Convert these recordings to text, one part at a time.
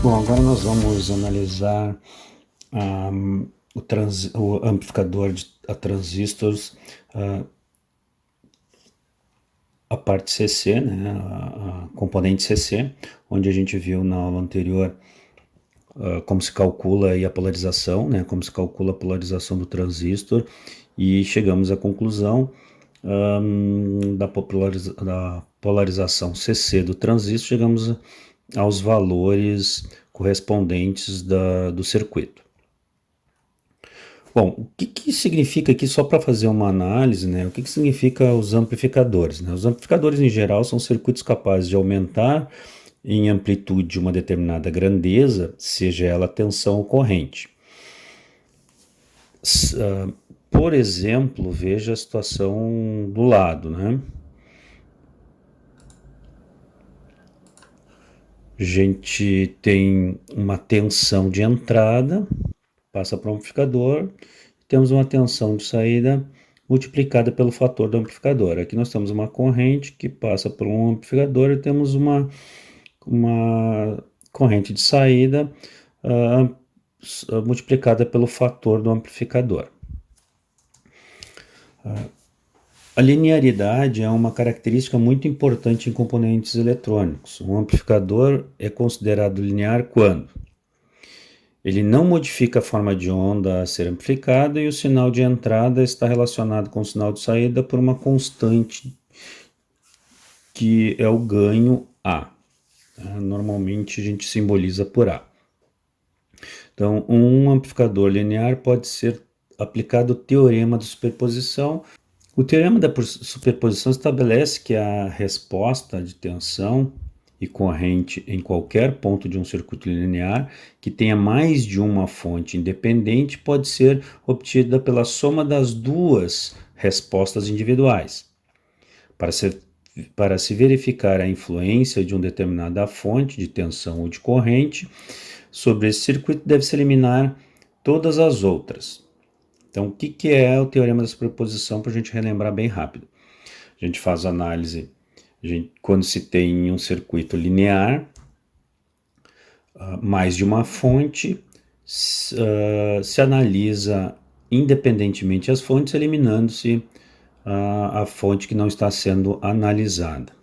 Bom, agora nós vamos analisar o amplificador a transistores, a parte CC, né, a componente CC, onde a gente viu na aula anterior como se calcula aí a polarização, né, como se calcula a polarização do transistor, e chegamos à conclusão da polarização CC do transistor, chegamos aos valores correspondentes do circuito. Bom, o que significa aqui, só para fazer uma análise, né, o que significa os amplificadores? Né? Os amplificadores, em geral, são circuitos capazes de aumentar em amplitude uma determinada grandeza, seja ela tensão ou corrente. Por exemplo, veja a situação do lado, né? A gente tem uma tensão de entrada, passa para o amplificador, temos uma tensão de saída multiplicada pelo fator do amplificador. Aqui nós temos uma corrente que passa por um amplificador e temos uma corrente de saída multiplicada pelo fator do amplificador. A linearidade é uma característica muito importante em componentes eletrônicos. Um amplificador é considerado linear quando ele não modifica a forma de onda a ser amplificada e o sinal de entrada está relacionado com o sinal de saída por uma constante que é o ganho A. Normalmente a gente simboliza por A. Então, um amplificador linear pode ser aplicado o teorema da superposição. O teorema da superposição estabelece que a resposta de tensão e corrente em qualquer ponto de um circuito linear que tenha mais de uma fonte independente pode ser obtida pela soma das duas respostas individuais. Para se verificar a influência de uma determinada fonte de tensão ou de corrente sobre esse circuito, deve-se eliminar todas as outras. Então, o que é o teorema da superposição, para a gente relembrar bem rápido? A gente faz análise quando se tem um circuito linear, mais de uma fonte, se analisa independentemente as fontes, eliminando-se a fonte que não está sendo analisada.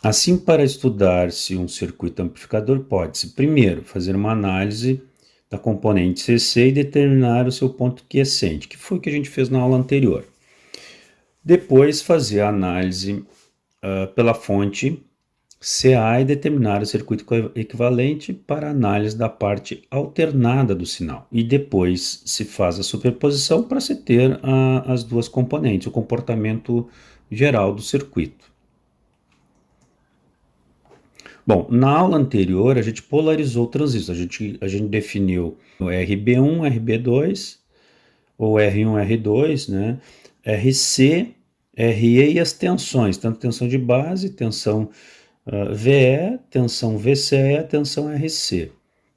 Assim, para estudar-se um circuito amplificador, pode-se, primeiro, fazer uma análise da componente CC e determinar o seu ponto quiescente, que foi o que a gente fez na aula anterior. Depois, fazer a análise pela fonte CA e determinar o circuito equivalente para a análise da parte alternada do sinal. E depois se faz a superposição para se ter as duas componentes, o comportamento geral do circuito. Bom, na aula anterior a gente polarizou o transistor, a gente definiu o RB1, RB2, ou R1, R2, né? RC, RE e as tensões, tanto tensão de base, tensão VE, tensão VCE, tensão RC,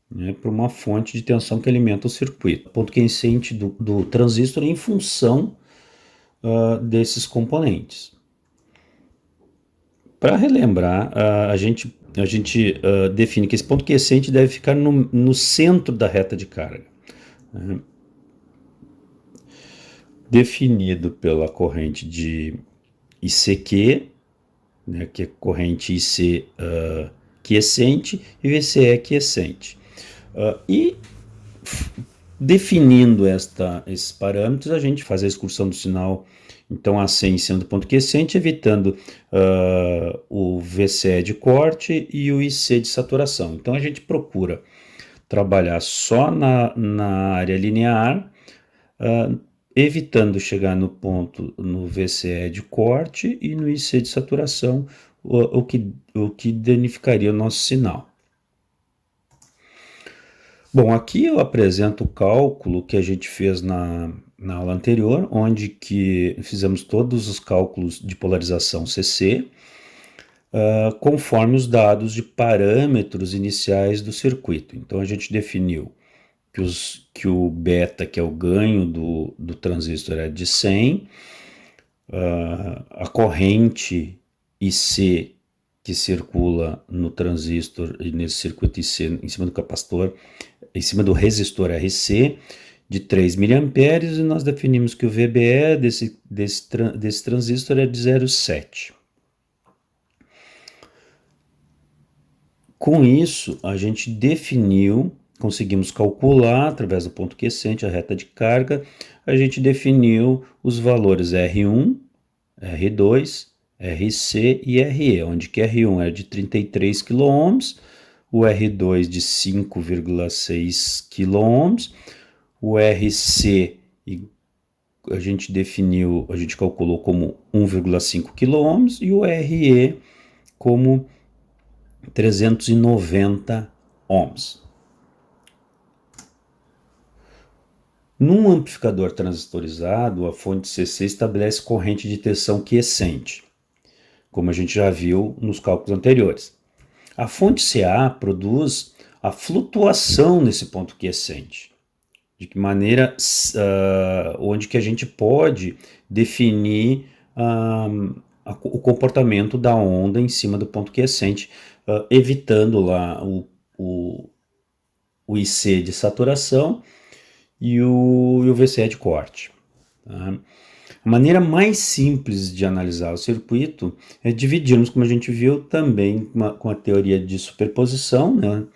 né? Para uma fonte de tensão que alimenta o circuito. Ponto quiescente do transistor em função desses componentes. Para relembrar, a gente define que esse ponto quiescente deve ficar no centro da reta de carga, né? Definido pela corrente de ICQ, né, que é corrente IC quiescente e VCE quiescente. E definindo esses parâmetros, a gente faz a excursão do sinal, então AC em cima do ponto quiescente, evitando o VCE de corte e o IC de saturação. Então a gente procura trabalhar só na área linear, evitando chegar no VCE de corte e no IC de saturação, o que danificaria o nosso sinal. Bom, aqui eu apresento o cálculo que a gente fez na aula anterior, onde que fizemos todos os cálculos de polarização CC, conforme os dados de parâmetros iniciais do circuito. Então a gente definiu que o beta, que é o ganho do transistor, é de 100, a corrente IC que circula no transistor e nesse circuito IC em cima do capacitor, em cima do resistor RC de 3 mA, e nós definimos que o VBE desse transistor é de 0,7. Com isso, a gente conseguimos calcular, através do ponto quiescente, a reta de carga, a gente definiu os valores R1, R2, RC e RE, onde que R1 é de 33 kΩ, o R2 de 5,6 kΩ, o RC a gente calculou como 1,5 kΩ e o RE como 390 ohms. Num amplificador transistorizado, a fonte CC estabelece corrente de tensão quiescente, como a gente já viu nos cálculos anteriores. A fonte CA produz a flutuação nesse ponto quiescente, de que maneira onde que a gente pode definir o comportamento da onda em cima do ponto quiescente, evitando lá o IC de saturação e o VCE de corte. Tá? A maneira mais simples de analisar o circuito é dividirmos, como a gente viu também com a teoria de superposição, né?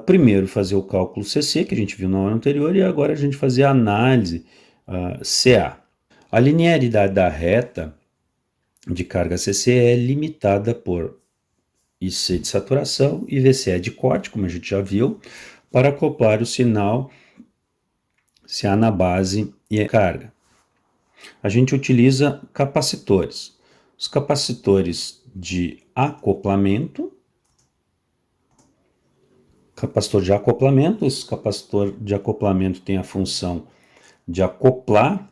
Primeiro fazer o cálculo CC, que a gente viu na hora anterior, e agora a gente fazer a análise CA. A linearidade da reta de carga CC é limitada por IC de saturação e VCE de corte, como a gente já viu, para acoplar o sinal CA na base e a carga. A gente utiliza capacitores. Os capacitores de acoplamento, esse capacitor de acoplamento tem a função de acoplar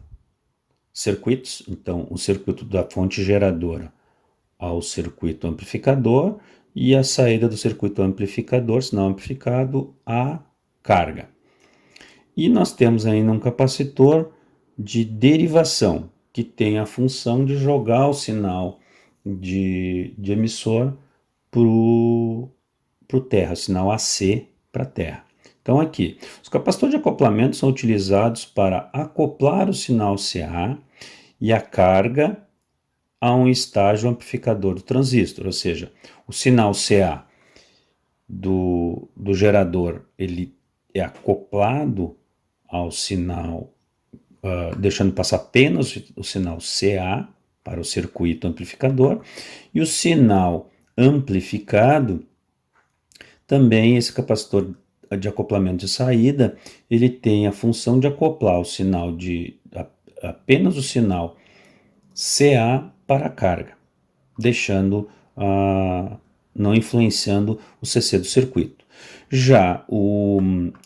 circuitos, então o circuito da fonte geradora ao circuito amplificador e a saída do circuito amplificador, sinal amplificado, à carga. E nós temos ainda um capacitor de derivação, que tem a função de jogar o sinal de emissor para o terra, o sinal AC para a terra. Então aqui, os capacitores de acoplamento são utilizados para acoplar o sinal CA e a carga a um estágio amplificador do transistor, ou seja, o sinal CA do gerador ele é acoplado ao sinal, deixando passar apenas o sinal CA para o circuito amplificador, e o sinal amplificado, também esse capacitor de acoplamento de saída, ele tem a função de acoplar o sinal apenas o sinal CA para a carga, deixando, não influenciando o CC do circuito. Já o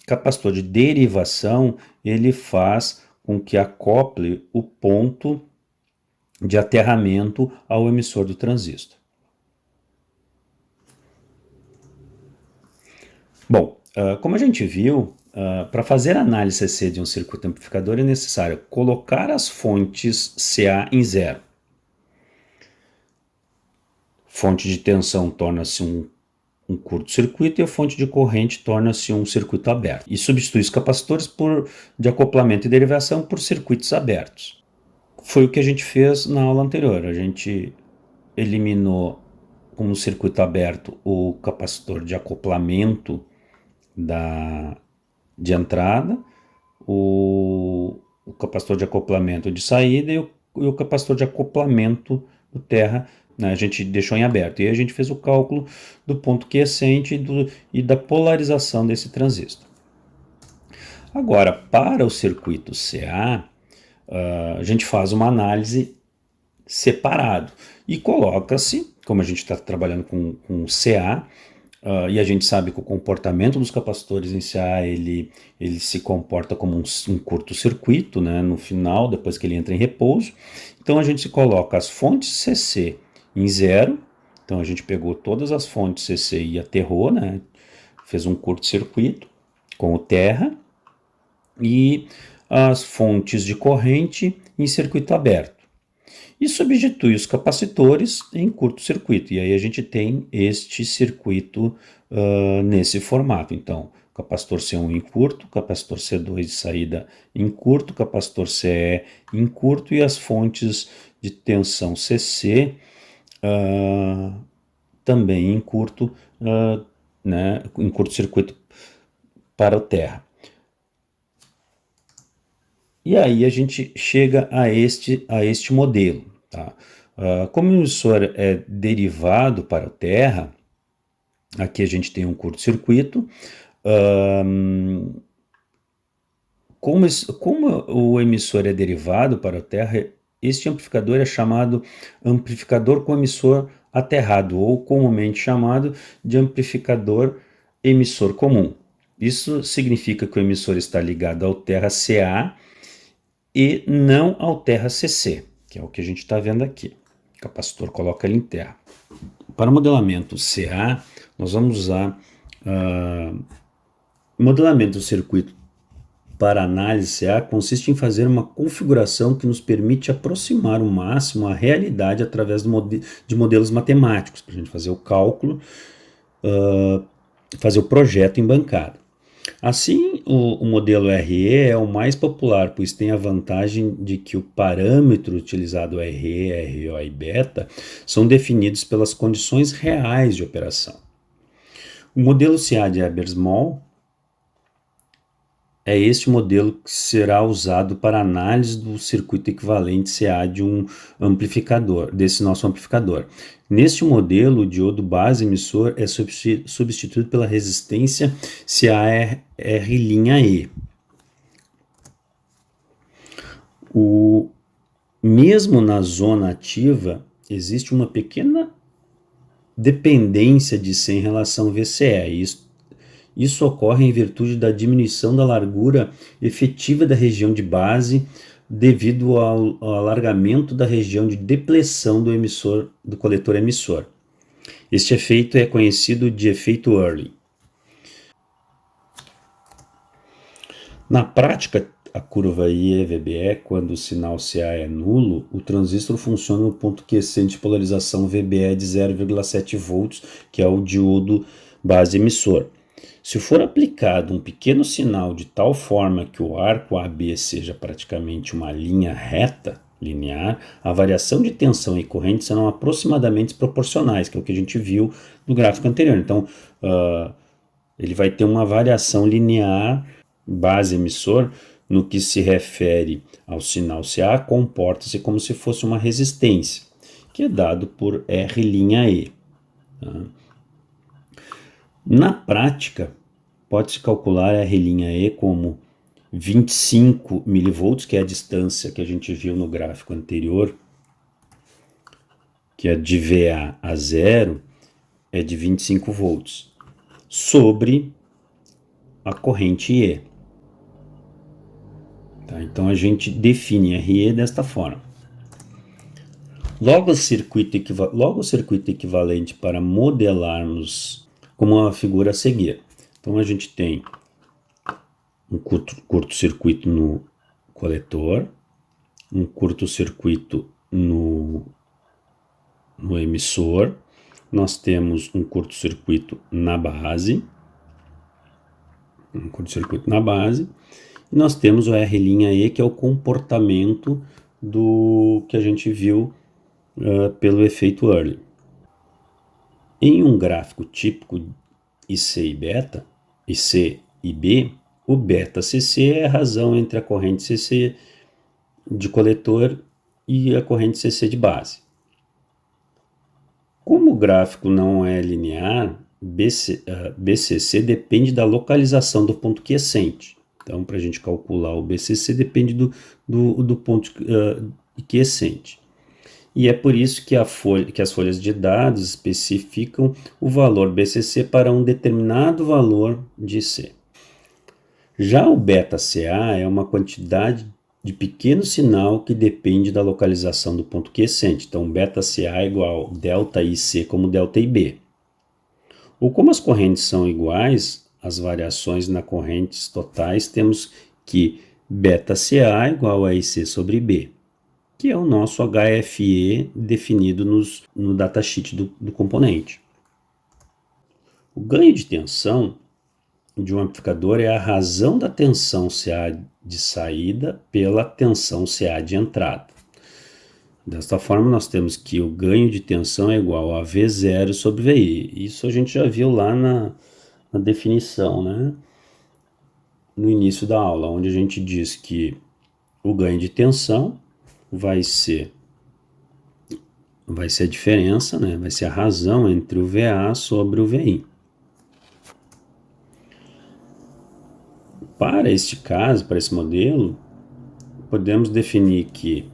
capacitor de derivação, ele faz com que acople o ponto de aterramento ao emissor do transistor. Bom, como a gente viu, para fazer a análise CC de um circuito amplificador é necessário colocar as fontes CA em zero. Fonte de tensão torna-se um curto-circuito e a fonte de corrente torna-se um circuito aberto. E substitui os capacitores de acoplamento e derivação por circuitos abertos. Foi o que a gente fez na aula anterior. A gente eliminou como circuito aberto o capacitor de acoplamento de entrada, o capacitor de acoplamento de saída e o capacitor de acoplamento do terra, né, a gente deixou em aberto. E aí a gente fez o cálculo do ponto quiescente e da polarização desse transistor. Agora, para o circuito CA, a gente faz uma análise separado e coloca-se, como a gente está trabalhando com CA, e a gente sabe que o comportamento dos capacitores em CA ele se comporta como um curto-circuito, né, no final, depois que ele entra em repouso. Então a gente coloca as fontes CC em zero. Então a gente pegou todas as fontes CC e aterrou, né, fez um curto-circuito com o terra, e as fontes de corrente em circuito aberto. e substitui os capacitores em curto-circuito. E aí a gente tem este circuito nesse formato. Então, capacitor C1 em curto, capacitor C2 de saída em curto, capacitor CE em curto e as fontes de tensão CC também em curto, né, em curto-circuito para o terra. E aí a gente chega a este modelo. Tá? Como o emissor é derivado para o terra, aqui a gente tem um curto-circuito. Como o emissor é derivado para o terra, este amplificador é chamado amplificador com emissor aterrado, ou comumente chamado de amplificador emissor comum. Isso significa que o emissor está ligado ao terra CA e não ao terra CC, que é o que a gente está vendo aqui. O capacitor coloca ele em terra. Para o modelamento CA, nós vamos usar modelamento do circuito para análise CA consiste em fazer uma configuração que nos permite aproximar o máximo a realidade através de modelos matemáticos, para a gente fazer o cálculo, fazer o projeto em bancada. Assim, o modelo RE é o mais popular, pois tem a vantagem de que o parâmetro utilizado RE, RO e beta são definidos pelas condições reais de operação. O modelo CA de Eber-Small é este modelo que será usado para análise do circuito equivalente CA de um amplificador, desse nosso amplificador. Neste modelo, o diodo base emissor é substituído pela resistência CAR'(E). Mesmo na zona ativa, existe uma pequena dependência de C em relação ao VCE. Isso ocorre em virtude da diminuição da largura efetiva da região de base devido ao alargamento da região de depleção do coletor emissor. Este efeito é conhecido de efeito Early. Na prática, a curva IE-VBE, quando o sinal CA é nulo, o transistor funciona no ponto quiescente de polarização VBE de 0,7 volts, que é o diodo base emissor. Se for aplicado um pequeno sinal de tal forma que o arco AB seja praticamente uma linha reta, linear, a variação de tensão e corrente serão aproximadamente proporcionais, que é o que a gente viu no gráfico anterior. Então, ele vai ter uma variação linear base emissor no que se refere ao sinal CA, comporta-se como se fosse uma resistência, que é dado por R'(E). Tá? Na prática, pode-se calcular R'(E) como 25 mV, que é a distância que a gente viu no gráfico anterior, que é de VA a 0, é de 25 volts, sobre a corrente E. Tá? Então a gente define RE desta forma. Logo o circuito equivalente para modelarmos como a figura a seguir. Então a gente tem um curto-circuito no coletor, um curto-circuito no emissor, nós temos um curto-circuito na base, e nós temos o R'(E), que é o comportamento do que a gente viu pelo efeito Early. Em um gráfico típico IC e beta, IC e B, o beta CC é a razão entre a corrente CC de coletor e a corrente CC de base. Como o gráfico não é linear, BCC depende da localização do ponto quiescente. Então, para a gente calcular o BCC, depende do ponto quiescente. E é por isso que as folhas de dados especificam o valor BCC para um determinado valor de C. Já o beta-CA é uma quantidade de pequeno sinal que depende da localização do ponto quiescente. Então, beta-CA é igual a ΔIC como ΔIB. Ou como as correntes são iguais, as variações nas correntes totais, temos que beta-CA é igual a IC sobre B. que é o nosso HFE definido no datasheet do componente. O ganho de tensão de um amplificador é a razão da tensão CA de saída pela tensão CA de entrada. Desta forma, nós temos que o ganho de tensão é igual a V0 sobre VI. Isso a gente já viu lá na definição, né? No início da aula, onde a gente diz que o ganho de tensão vai ser a diferença, né? Vai ser a razão entre o VA sobre o VI. Para este caso, para esse modelo, podemos definir que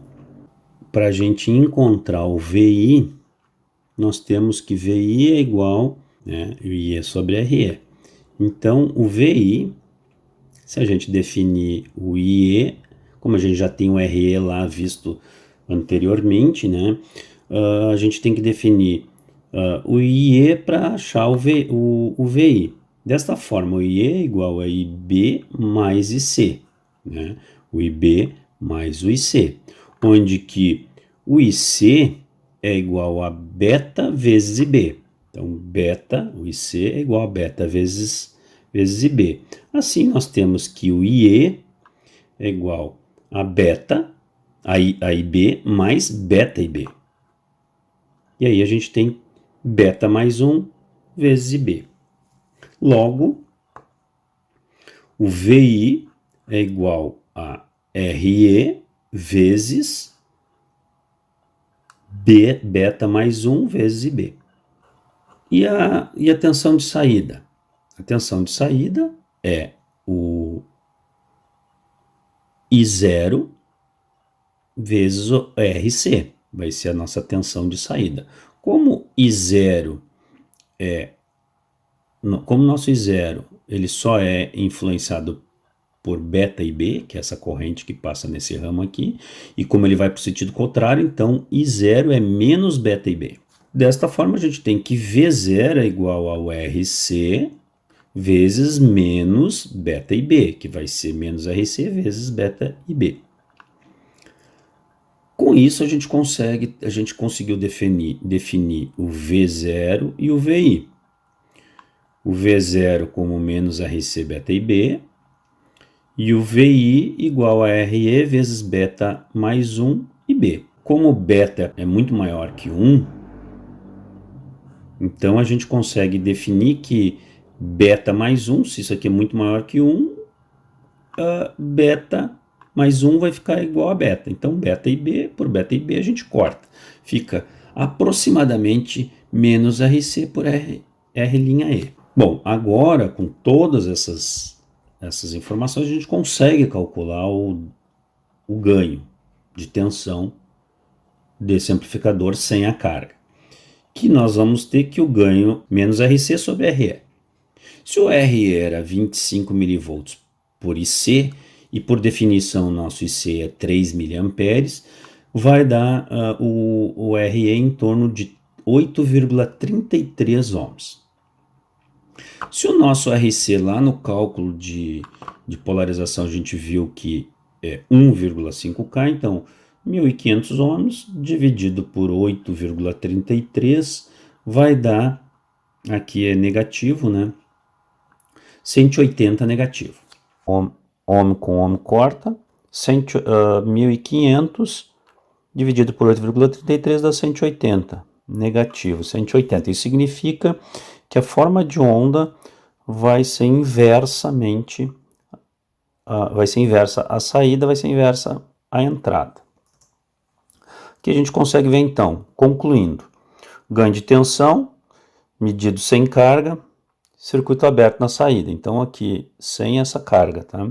para a gente encontrar o VI, nós temos que VI é igual, né, IE sobre RE. Então, o VI, se a gente definir o IE, como a gente já tem o RE lá visto anteriormente, né, a gente tem que definir o IE para achar o VI. Desta forma, o IE é igual a IB mais IC, né, o IB mais o IC, onde que o IC é igual a beta vezes IB. Então, beta, o IC é igual a beta vezes IB. Assim, nós temos que o IE é igual a beta, a IB, mais beta IB. E aí a gente tem beta mais 1 vezes IB. Logo, o VI é igual a RE vezes beta mais 1 vezes IB. E a tensão de saída? A tensão de saída é o I0 vezes o RC. Vai ser a nossa tensão de saída. Como I0 como nosso I0 ele só é influenciado por beta IB, que é essa corrente que passa nesse ramo aqui, e como ele vai para o sentido contrário, então I0 é menos beta IB. Desta forma, a gente tem que V0 é igual ao RC vezes menos beta IB, que vai ser menos RC vezes beta IB. Com isso, a gente conseguiu definir o V0 e o VI. O V0 como menos RC beta IB, e o VI igual a RE vezes beta mais 1 IB. Como beta é muito maior que 1, então a gente consegue definir que beta mais 1, se isso aqui é muito maior que 1, beta mais 1 vai ficar igual a beta. Então beta IB por beta IB a gente corta. Fica aproximadamente menos RC por R''E. Bom, agora com todas essas informações a gente consegue calcular o ganho de tensão desse amplificador sem a carga, que nós vamos ter que o ganho menos RC sobre RE. Se o RE era 25 mV por IC, e por definição o nosso IC é 3 mA, vai dar o RE em torno de 8,33 ohms. Se o nosso RC lá no cálculo de polarização a gente viu que é 1,5K, então 1.500 ohms dividido por 8,33 vai dar, aqui é negativo, né? 180 negativo. Ohm com ohm corta, 1.500 dividido por 8,33 dá 180, negativo, 180. Isso significa que a forma de onda vai ser inversa a saída, vai ser inversa a entrada. Aqui a gente consegue ver então, concluindo, ganho de tensão, medido sem carga, circuito aberto na saída. Então aqui, sem essa carga, tá?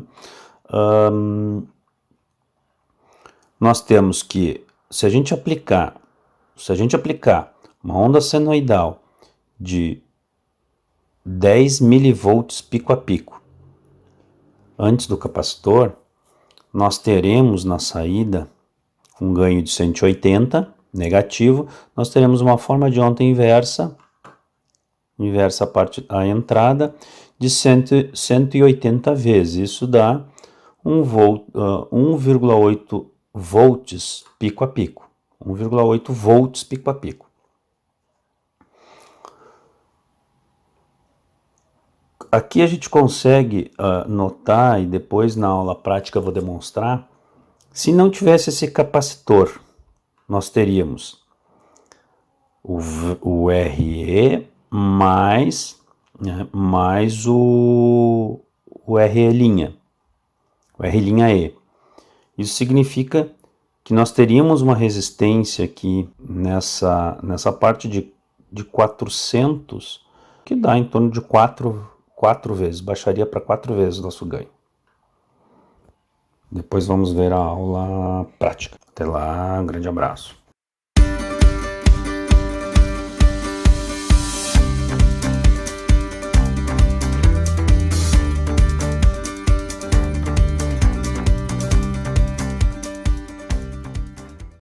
Nós temos que, se a gente aplicar uma onda senoidal de 10 milivolts pico a pico antes do capacitor, nós teremos na saída um ganho de 180 negativo, nós teremos uma forma de onda inversa a entrada de 180 vezes. Isso dá 1,8 volts pico a pico. 1,8 volts pico a pico. Aqui a gente consegue notar, e depois na aula prática eu vou demonstrar, se não tivesse esse capacitor, nós teríamos o RE mais, né, mais o RE', o R''E. Isso significa que nós teríamos uma resistência aqui nessa parte de 400, que dá em torno de 4 vezes, baixaria para 4 vezes o nosso ganho. Depois vamos ver a aula prática. Até lá, um grande abraço.